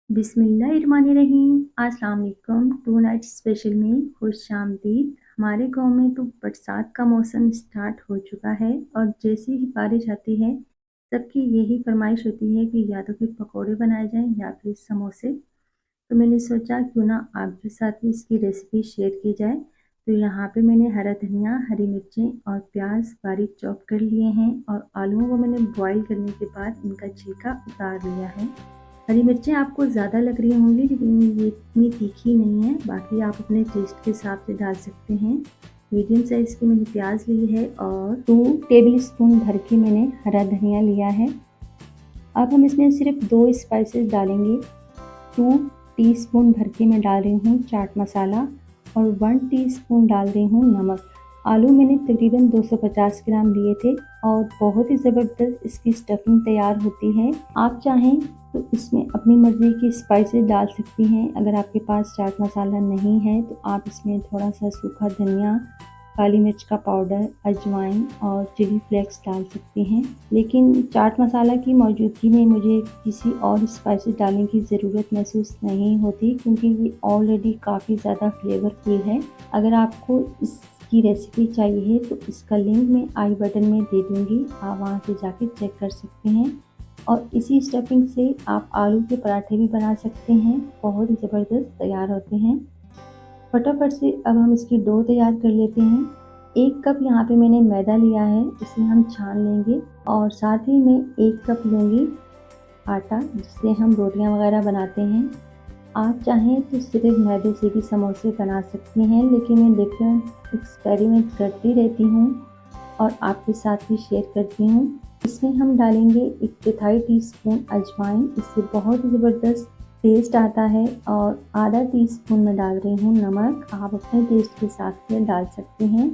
बिस्मिल्लाहिर्रहमानिर्रहीम। अस्सलाम वालेकुम। टू नाइट स्पेशल में खुशामदीद। हमारे गांव में तो बरसात का मौसम स्टार्ट हो चुका है और जैसे ही बारिश आती है सबकी यही फरमाइश होती है कि या तो फिर पकोड़े बनाए जाएं या फिर समोसे। तो मैंने सोचा क्यों ना आपके साथ भी इसकी रेसिपी शेयर की जाए। तो यहाँ पे मैंने हरा धनिया, हरी मिर्चें और प्याज बारीक चॉप कर लिए हैं और आलूओं को मैंने बॉईल करने के बाद इनका छिलका उतार लिया है। हरी मिर्चें आपको ज़्यादा लग रही होंगी लेकिन ये इतनी तीखी नहीं है, बाकी आप अपने टेस्ट के हिसाब से डाल सकते हैं। मीडियम साइज़ की मैंने प्याज ली है और 2 टेबल स्पून भर के मैंने हरा धनिया लिया है। अब हम इसमें सिर्फ 2 स्पाइसेस डालेंगे। 2 टीस्पून भर के मैं डाल रही हूँ चाट मसाला और 1 टीस्पून डाल रही हूँ नमक। आलू मैंने तकरीबन 250 ग्राम लिए थे और बहुत ही ज़बरदस्त इसकी स्टफिंग तैयार होती है। आप चाहें तो इसमें अपनी मर्ज़ी की स्पाइसेस डाल सकती हैं। अगर आपके पास चाट मसाला नहीं है तो आप इसमें थोड़ा सा सूखा धनिया, काली मिर्च का पाउडर, अजवाइन और चिली फ्लेक्स डाल सकती हैं। लेकिन चाट मसाला की मौजूदगी में मुझे किसी और स्पाइसेस डालने की ज़रूरत महसूस नहीं होती क्योंकि ये ऑलरेडी काफ़ी ज़्यादा फ्लेवरफुल है। अगर आपको इसकी रेसिपी चाहिए तो इसका लिंक मैं आई बटन में दे दूँगी, आप वहाँ से जाके चेक कर सकते हैं। और इसी स्टफिंग से आप आलू के पराठे भी बना सकते हैं, बहुत ही ज़बरदस्त तैयार होते हैं। फटाफट से अब हम इसकी डो तैयार कर लेते हैं। 1 कप यहाँ पे मैंने मैदा लिया है, इसे हम छान लेंगे और साथ ही में 1 कप लूँगी आटा जिससे हम रोटियां वगैरह बनाते हैं। आप चाहें तो सिर्फ मैदे से भी समोसे बना सकते हैं, लेकिन मैं डिफरेंट एक्सपेरिमेंट करती रहती हूँ और आपके साथ भी शेयर करती हूँ। इसमें हम डालेंगे 1/4 टीस्पून अजवाइन, इससे बहुत ही ज़बरदस्त टेस्ट आता है और आधा टीस्पून मैं डाल रही हूँ नमक, आप अपने टेस्ट के हिसाब से डाल सकते हैं।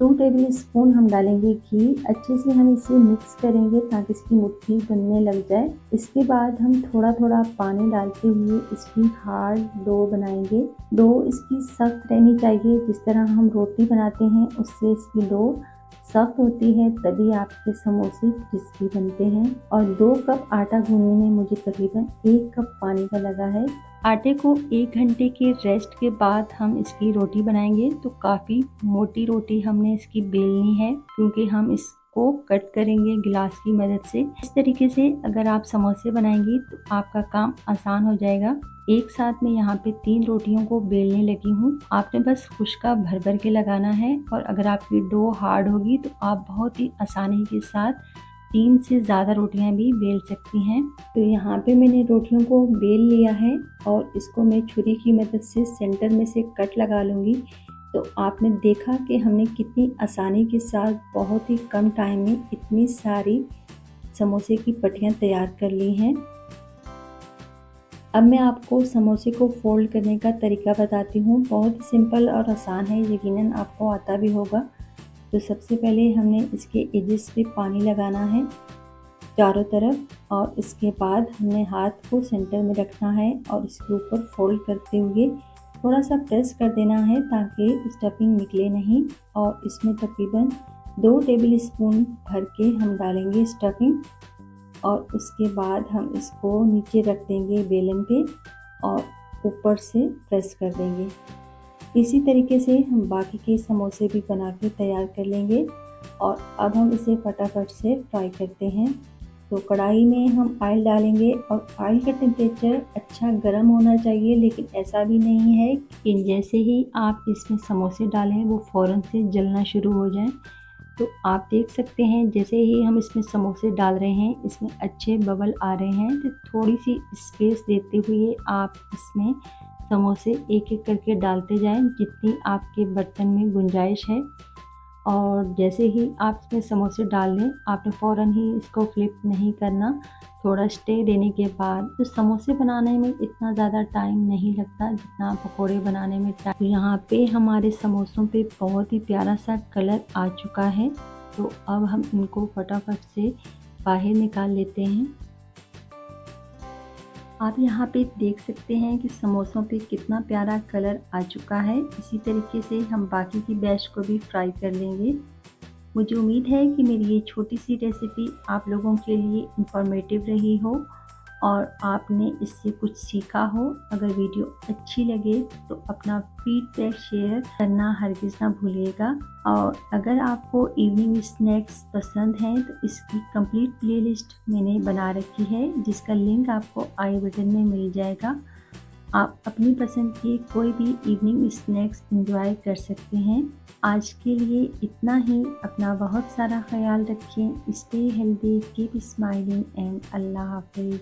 2 टेबल स्पून हम डालेंगे घी, अच्छे से हम इसे मिक्स करेंगे ताकि इसकी मुट्ठी बनने लग जाए। इसके बाद हम थोड़ा थोड़ा पानी डालते हुए इसकी हार्ड डो बनाएंगे। डो इसकी सख्त रहनी चाहिए, जिस तरह हम रोटी बनाते हैं उससे इसकी डो सख्त होती है, तभी आपके समोसे क्रिस्पी बनते हैं। और 2 कप आटा गूंदने में मुझे तकरीबन 1 कप पानी का लगा है। आटे को 1 घंटे के रेस्ट के बाद हम इसकी रोटी बनाएंगे। तो काफ़ी मोटी रोटी हमने इसकी बेलनी है क्योंकि हम इसको कट करेंगे गिलास की मदद से। इस तरीके से अगर आप समोसे बनाएंगी तो आपका काम आसान हो जाएगा। एक साथ में यहाँ पे 3 रोटियों को बेलने लगी हूँ। आपने बस खुशका भर भर के लगाना है और अगर आपकी डो हार्ड होगी तो आप बहुत ही आसानी के साथ 3 से ज़्यादा रोटियां भी बेल सकती हैं। तो यहाँ पे मैंने रोटियों को बेल लिया है और इसको मैं छुरी की मदद से सेंटर में से कट लगा लूँगी। तो आपने देखा कि हमने कितनी आसानी के साथ बहुत ही कम टाइम में इतनी सारी समोसे की पट्टियाँ तैयार कर ली हैं। अब मैं आपको समोसे को फोल्ड करने का तरीका बताती हूँ। बहुत ही सिंपल और आसान है, यकीनन आपको आता भी होगा। तो सबसे पहले हमने इसके एजेस पे पानी लगाना है चारों तरफ और इसके बाद हमने हाथ को सेंटर में रखना है और इसके ऊपर फोल्ड करते हुए थोड़ा सा प्रेस कर देना है ताकि स्टफिंग निकले नहीं। और इसमें तकरीबन 2 टेबल स्पून भर के हम डालेंगे स्टफिंग और उसके बाद हम इसको नीचे रख देंगे बेलन पे और ऊपर से प्रेस कर देंगे। इसी तरीके से हम बाकी के समोसे भी बना के तैयार कर लेंगे। और अब हम इसे फटाफट से फ्राई करते हैं। तो कढ़ाई में हम ऑयल डालेंगे और ऑयल का टेम्परेचर अच्छा गर्म होना चाहिए, लेकिन ऐसा भी नहीं है कि जैसे ही आप इसमें समोसे डालें वो फ़ौरन से जलना शुरू हो जाए। तो आप देख सकते हैं जैसे ही हम इसमें समोसे डाल रहे हैं इसमें अच्छे बबल आ रहे हैं। तो थोड़ी सी स्पेस देते हुए आप इसमें समोसे एक एक करके डालते जाएं जितनी आपके बर्तन में गुंजाइश है। और जैसे ही आप इसमें समोसे डाल लें आपने फ़ौरन ही इसको फ्लिप नहीं करना, थोड़ा स्टे देने के बाद। तो समोसे बनाने में इतना ज़्यादा टाइम नहीं लगता जितना पकोड़े बनाने में टाइम। तो यहाँ पे हमारे समोसों पे बहुत ही प्यारा सा कलर आ चुका है। तो अब हम इनको फटाफट से बाहर निकाल लेते हैं। आप यहाँ पे देख सकते हैं कि समोसों पे कितना प्यारा कलर आ चुका है। इसी तरीके से हम बाकी की बैच को भी फ्राई कर लेंगे। मुझे उम्मीद है कि मेरी ये छोटी सी रेसिपी आप लोगों के लिए इंफॉर्मेटिव रही हो और आपने इससे कुछ सीखा हो। अगर वीडियो अच्छी लगे तो अपना फीडबैक शेयर करना हरगिज़ ना भूलिएगा। और अगर आपको इवनिंग स्नैक्स पसंद हैं तो इसकी कंप्लीट प्लेलिस्ट मैंने बना रखी है, जिसका लिंक आपको आई बटन में मिल जाएगा। आप अपनी पसंद के कोई भी इवनिंग स्नैक्स एंजॉय कर सकते हैं। आज के लिए इतना ही। अपना बहुत सारा ख्याल रखें। Stay healthy, keep smiling and अल्लाह हाफिज़।